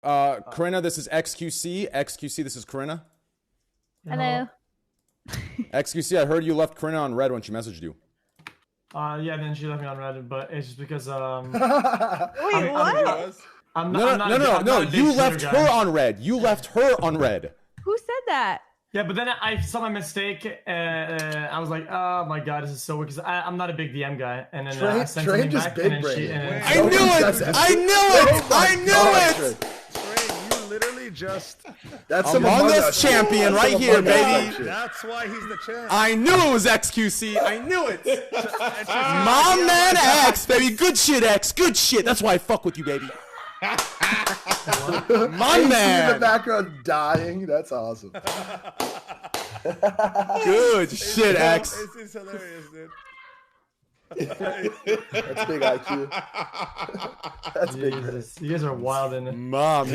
Corinna, this is XQC. XQC, this is Corinna. Hello. XQC, I heard you left Corinna on red when she messaged you. Yeah, then she left me on Reddit, but it's just because Wait, what? No. You left her on red. You left her on red. Who said that? Yeah, but then I saw my mistake. I was like, oh my god, this is so weird because I'm not a big DM guy. And then I sent something back, and then she. I knew it. You literally just. That's Among Us champion right here, baby. That's why he's the champ. I knew it was XQC. I knew it. My man X, baby. Good shit, X. Good shit. That's why I fuck with you, baby. My man. In the background dying. That's awesome. Good shit, X. This is hilarious, dude. That's big IQ. That's big. You guys are wild in it. Mom.